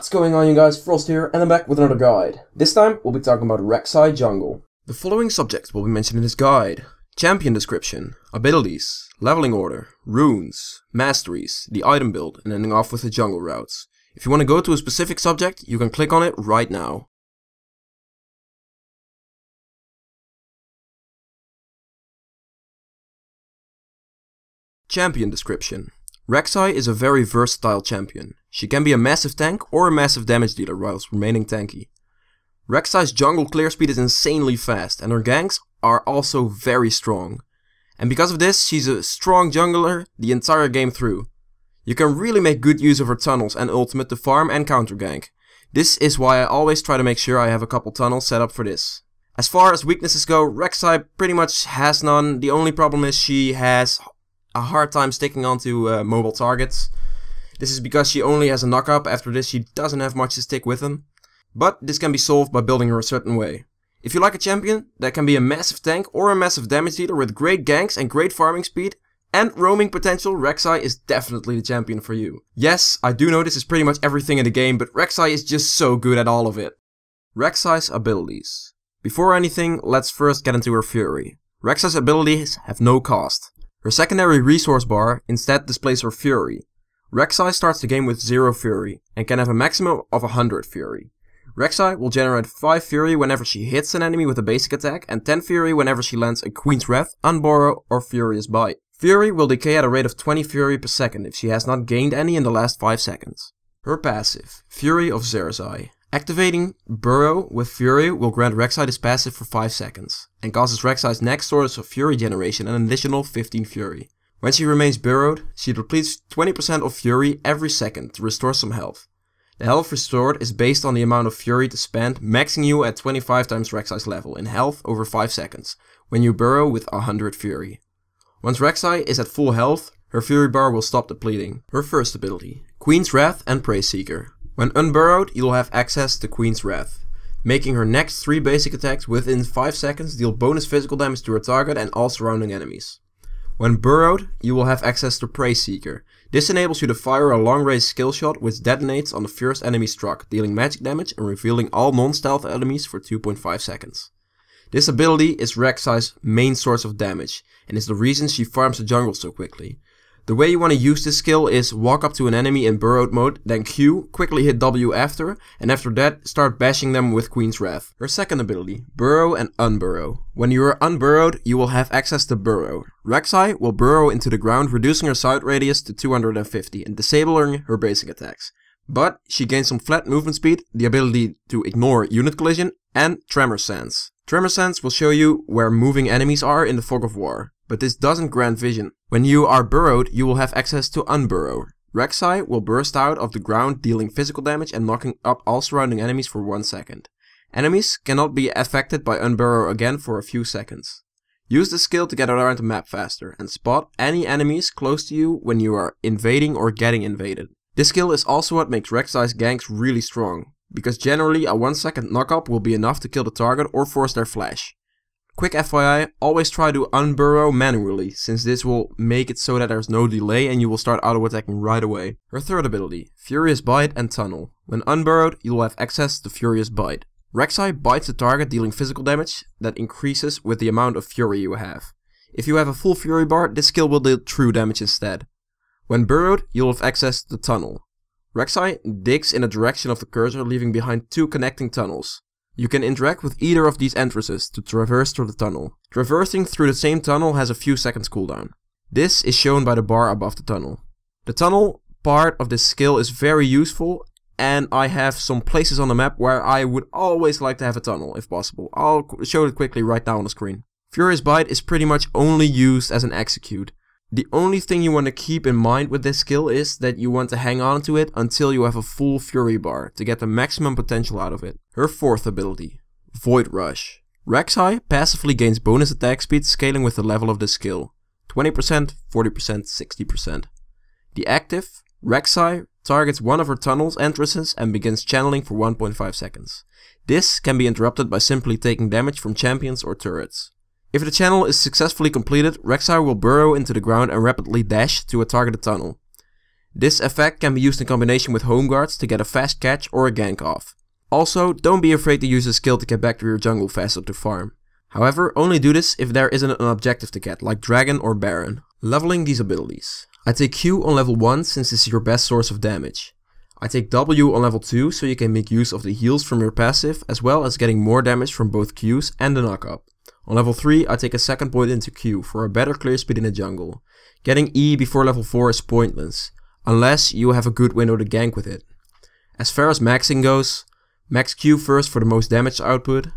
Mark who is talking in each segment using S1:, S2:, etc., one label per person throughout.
S1: What's going on, you guys? Frost here, and I'm back with another guide. This time, we'll be talking about Rek'sai jungle. The following subjects will be mentioned in this guide: champion description, abilities, leveling order, runes, masteries, the item build, and ending off with the jungle routes. If you want to go to a specific subject, you can click on it right now. Champion description. Rek'sai is a very versatile champion. She can be a massive tank or a massive damage dealer whilst remaining tanky. Rek'sai's jungle clear speed is insanely fast, and her ganks are also very strong. And because of this, she's a strong jungler the entire game through. You can really make good use of her tunnels and ultimate to farm and counter gank. This is why I always try to make sure I have a couple tunnels set up for this. As far as weaknesses go, Rek'sai pretty much has none. The only problem is she has a hard time sticking onto mobile targets. This is because she only has a knock-up. After this she doesn't have much to stick with them. But this can be solved by building her a certain way. If you like a champion that can be a massive tank or a massive damage dealer with great ganks and great farming speed and roaming potential, Rek'sai is definitely the champion for you. Yes, I do know this is pretty much everything in the game, but Rek'sai is just so good at all of it. Rek'sai's abilities. Before anything, let's first get into her fury. Rek'sai's abilities have no cost. Her secondary resource bar instead displays her fury. Rek'sai starts the game with 0 fury and can have a maximum of 100 fury. Rek'sai will generate 5 fury whenever she hits an enemy with a basic attack and 10 fury whenever she lands a Queen's Wrath, Unborrow or Furious Bite. Fury will decay at a rate of 20 fury per second if she has not gained any in the last 5 seconds. Her passive, Fury of Rek'sai. Activating Burrow with Fury will grant Rek'sai this passive for 5 seconds, and causes Rek'sai's next source of Fury generation an additional 15 Fury. When she remains burrowed, she depletes 20% of Fury every second to restore some health. The health restored is based on the amount of Fury to spend, maxing you at 25 times Rek'sai's level in health over 5 seconds, when you burrow with 100 Fury. Once Rek'sai is at full health, her Fury bar will stop depleting. Her first ability, Queen's Wrath and Prey Seeker. When unburrowed, you'll have access to Queen's Wrath, making her next 3 basic attacks within 5 seconds deal bonus physical damage to her target and all surrounding enemies. When burrowed, you will have access to Prey Seeker. This enables you to fire a long-range skill shot which detonates on the first enemy struck, dealing magic damage and revealing all non-stealth enemies for 2.5 seconds. This ability is Rek'sai's main source of damage, and is the reason she farms the jungle so quickly. The way you want to use this skill is walk up to an enemy in burrowed mode, then Q, quickly hit W after, and after that start bashing them with Queen's Wrath. Her second ability, Burrow and Unburrow. When you are unburrowed, you will have access to Burrow. Rek'sai will burrow into the ground, reducing her sight radius to 250 and disabling her basic attacks. But she gains some flat movement speed, the ability to ignore unit collision, and Tremor Sense. Tremor Sense will show you where moving enemies are in the fog of war, but this doesn't grant vision. When you are burrowed, you will have access to Unburrow. Rek'sai will burst out of the ground, dealing physical damage and knocking up all surrounding enemies for 1 second. Enemies cannot be affected by Unburrow again for a few seconds. Use this skill to get around the map faster and spot any enemies close to you when you are invading or getting invaded. This skill is also what makes Rek'sai's ganks really strong, because generally a 1 second knock-up will be enough to kill the target or force their flash. Quick FYI, always try to unburrow manually, since this will make it so that there's no delay and you will start auto-attacking right away. Her third ability, Furious Bite and Tunnel. When unburrowed, you will have access to Furious Bite. Rek'sai bites the target, dealing physical damage that increases with the amount of Fury you have. If you have a full Fury bar, this skill will deal true damage instead. When burrowed, you'll have access to Tunnel. Rek'sai digs in the direction of the cursor, leaving behind 2 connecting tunnels. You can interact with either of these entrances to traverse through the tunnel. Traversing through the same tunnel has a few seconds cooldown. This is shown by the bar above the tunnel. The tunnel part of this skill is very useful, and I have some places on the map where I would always like to have a tunnel if possible. I'll show it quickly right now on the screen. Furious Bite is pretty much only used as an execute. The only thing you want to keep in mind with this skill is that you want to hang on to it until you have a full Fury bar to get the maximum potential out of it. Her fourth ability, Void Rush. Rek'sai passively gains bonus attack speed scaling with the level of the skill. 20%, 40%, 60%. The active, Rek'sai targets one of her tunnel's entrances and begins channeling for 1.5 seconds. This can be interrupted by simply taking damage from champions or turrets. If the channel is successfully completed, Rek'sai will burrow into the ground and rapidly dash to a targeted tunnel. This effect can be used in combination with home guards to get a fast catch or a gank off. Also, don't be afraid to use a skill to get back to your jungle faster to farm. However, only do this if there isn't an objective to get, like Dragon or Baron. Leveling these abilities. I take Q on level 1 since this is your best source of damage. I take W on level 2 so you can make use of the heals from your passive, as well as getting more damage from both Qs and the knock-up. On level 3 I take a second point into Q for a better clear speed in the jungle. Getting E before level 4 is pointless, unless you have a good window to gank with it. As far as maxing goes, max Q first for the most damage output.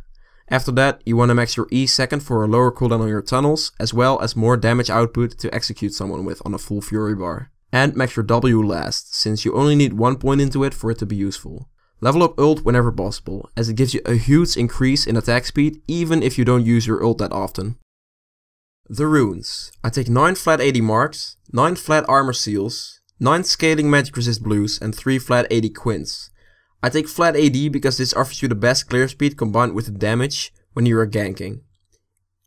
S1: After that, you want to max your E second for a lower cooldown on your tunnels, as well as more damage output to execute someone with on a full fury bar. And max your W last, since you only need 1 point into it for it to be useful. Level up ult whenever possible, as it gives you a huge increase in attack speed even if you don't use your ult that often. The runes. I take 9 flat 80 marks, 9 flat armor seals, 9 scaling magic resist blues and 3 flat 80 quints. I take flat AD because this offers you the best clear speed combined with the damage when you are ganking.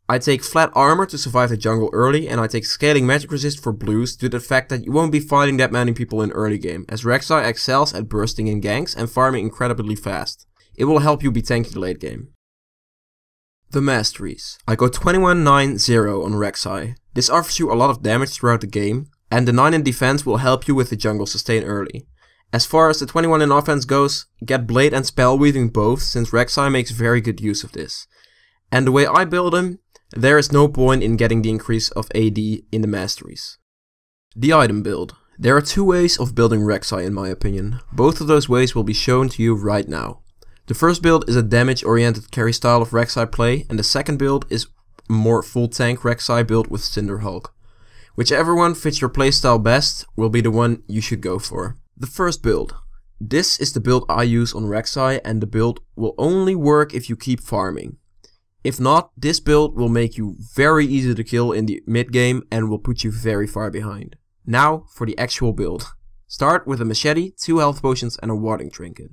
S1: I take flat armor to survive the jungle early, and I take scaling magic resist for blues due to the fact that you won't be fighting that many people in early game, as Rek'sai excels at bursting in ganks and farming incredibly fast. It will help you be tanky late game. The Masteries. I go 21-9-0 on Rek'sai. This offers you a lot of damage throughout the game, and the 9 in defense will help you with the jungle sustain early. As far as the 21 in offense goes, get Blade and Spell Weaving both, since Rek'sai makes very good use of this. And the way I build him, there is no point in getting the increase of AD in the Masteries. The item build. There are 2 ways of building Rek'sai in my opinion. Both of those ways will be shown to you right now. The first build is a damage oriented carry style of Rek'sai play, and the second build is a more full tank Rek'sai build with Cinder Hulk. Whichever one fits your playstyle best will be the one you should go for. The first build. This is the build I use on Rek'sai, and the build will only work if you keep farming. If not, this build will make you very easy to kill in the mid game and will put you very far behind. Now for the actual build. Start with a machete, 2 health potions and a warding trinket.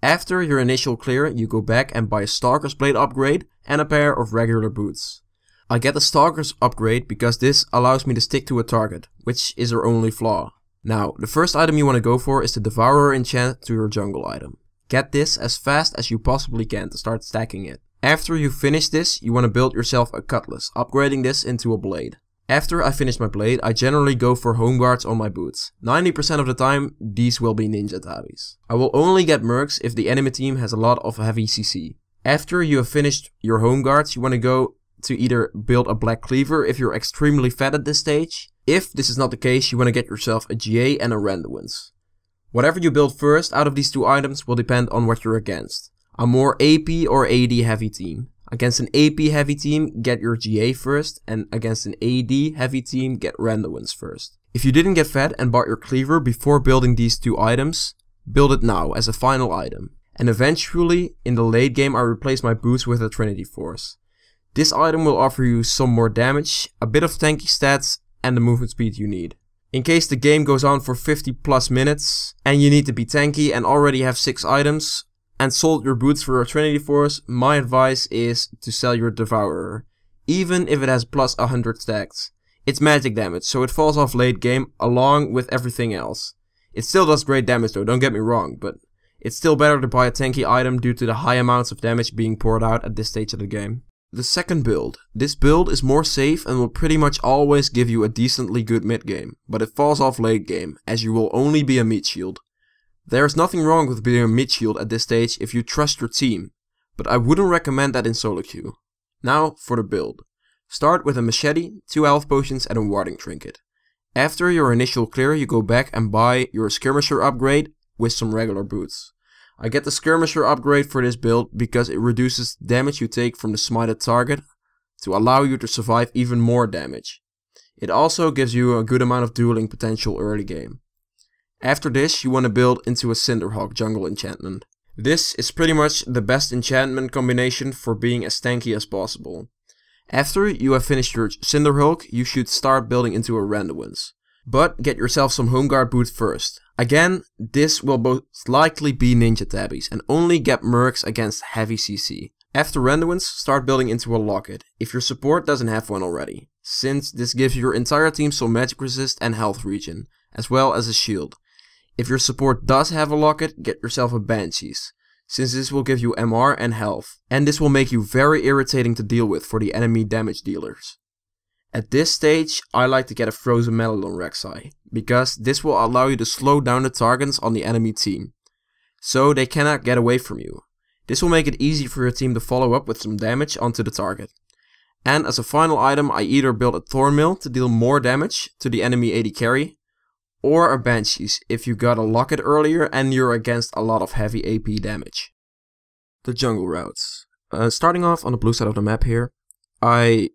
S1: After your initial clear, you go back and buy a Stalker's Blade upgrade and a pair of regular boots. I get the Stalker's upgrade because this allows me to stick to a target, which is her only flaw. Now, the first item you want to go for is the Devourer enchant to your jungle item. Get this as fast as you possibly can to start stacking it. After you finish this, you want to build yourself a cutlass, upgrading this into a blade. After I finish my blade, I generally go for home guards on my boots. 90% of the time, these will be ninja tabis. I will only get mercs if the enemy team has a lot of heavy CC. After you have finished your home guards, you want to go to either build a black cleaver if you're extremely fat at this stage. If this is not the case, you want to get yourself a GA and a Randuin's. Whatever you build first out of these 2 items will depend on what you're against. A more AP or AD heavy team. Against an AP heavy team, get your GA first, and against an AD heavy team, get Randuin's first. If you didn't get fed and bought your cleaver before building these 2 items, build it now as a final item. And eventually, in the late game, I replace my boots with a Trinity Force. This item will offer you some more damage, a bit of tanky stats, and the movement speed you need. In case the game goes on for 50 plus minutes, and you need to be tanky and already have 6 items, and sold your boots for a Trinity Force, my advice is to sell your Devourer, even if it has plus 100 stacks. It's magic damage, so it falls off late game along with everything else. It still does great damage though, don't get me wrong, but it's still better to buy a tanky item due to the high amounts of damage being poured out at this stage of the game. The second build. This build is more safe and will pretty much always give you a decently good mid game, but it falls off late game, as you will only be a meat shield. There is nothing wrong with being a mid shield at this stage if you trust your team, but I wouldn't recommend that in solo queue. Now for the build. Start with a machete, 2 health potions and a warding trinket. After your initial clear, you go back and buy your skirmisher upgrade with some regular boots. I get the skirmisher upgrade for this build because it reduces damage you take from the smited target to allow you to survive even more damage. It also gives you a good amount of dueling potential early game. After this, you want to build into a Cinderhawk jungle enchantment. This is pretty much the best enchantment combination for being as tanky as possible. After you have finished your Cinderhulk, you should start building into a Randuin's. But get yourself some home guard boots first. Again, this will most likely be ninja tabbies and only get mercs against heavy CC. After Randuin's, start building into a locket, if your support doesn't have one already, since this gives your entire team some magic resist and health regen, as well as a shield. If your support does have a locket, get yourself a Banshees, since this will give you MR and health, and this will make you very irritating to deal with for the enemy damage dealers. At this stage, I like to get a Frozen Metal on Rek'sai, because this will allow you to slow down the targets on the enemy team, so they cannot get away from you. This will make it easy for your team to follow up with some damage onto the target. And as a final item, I either build a Thornmail to deal more damage to the enemy AD carry, or a Banshees if you got a locket earlier and you're against a lot of heavy AP damage. The jungle routes. Starting off on the blue side of the map here, my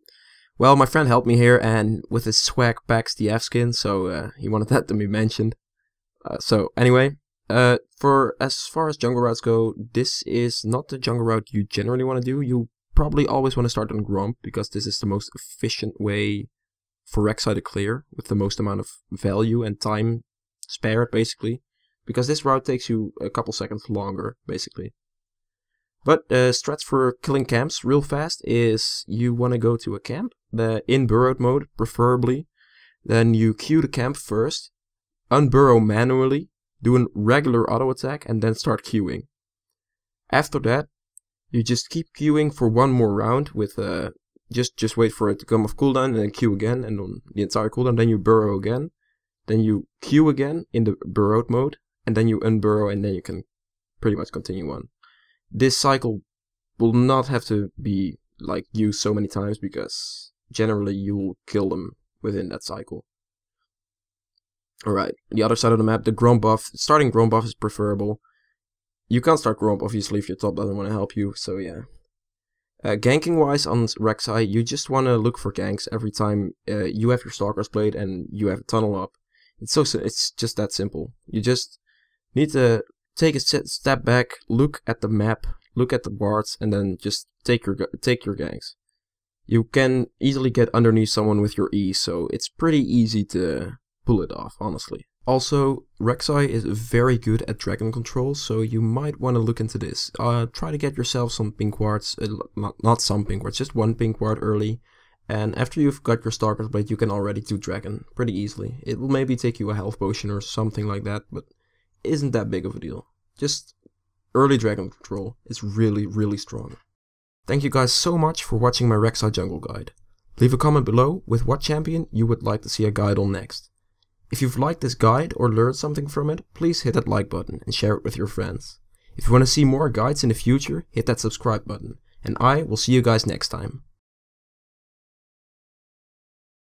S1: friend helped me here and with his swag packs the F skin, so he wanted that to be mentioned. So anyway, for as far as jungle routes go, this is not the jungle route you generally want to do. You probably always want to start on Gromp because this is the most efficient way for Rek'sai to clear with the most amount of value and time spared, basically, because this route takes you a couple seconds longer, basically. But strats for killing camps real fast is you want to go to a camp in burrowed mode, preferably. Then you queue the camp first, unburrow manually, do a regular auto attack, and then start queuing. After that, you just keep queuing for one more round with just wait for it to come off cooldown and then queue again, and on the entire cooldown, then you burrow again, then you queue again in the burrowed mode, and then you unburrow, and then you can pretty much continue on. This cycle will not have to be used so many times because generally you will kill them within that cycle. Alright, the other side of the map, the Gromp buff. Starting Gromp buff is preferable. You can't start Gromp obviously if your top doesn't want to help you, so yeah. Ganking wise on Rek'sai, you just want to look for ganks every time you have your Stalker's Blade and you have a tunnel up. It's just that simple. You just need to take a step back, look at the map, look at the wards, and then just take your ganks. You can easily get underneath someone with your E, so it's pretty easy to pull it off, honestly. Also, Rek'sai is very good at dragon control, so you might want to look into this. Try to get yourself some pink wards, not some pink wards, just one pink ward early. And after you've got your Stalker's Blade, you can already do dragon pretty easily. It will maybe take you a health potion or something like that, but isn't that big of a deal. Just early dragon control is really strong. Thank you guys so much for watching my Rek'sai jungle guide. Leave a comment below with what champion you would like to see a guide on next. If you've liked this guide or learned something from it, please hit that like button and share it with your friends. If you want to see more guides in the future, hit that subscribe button, and I will see you guys next time.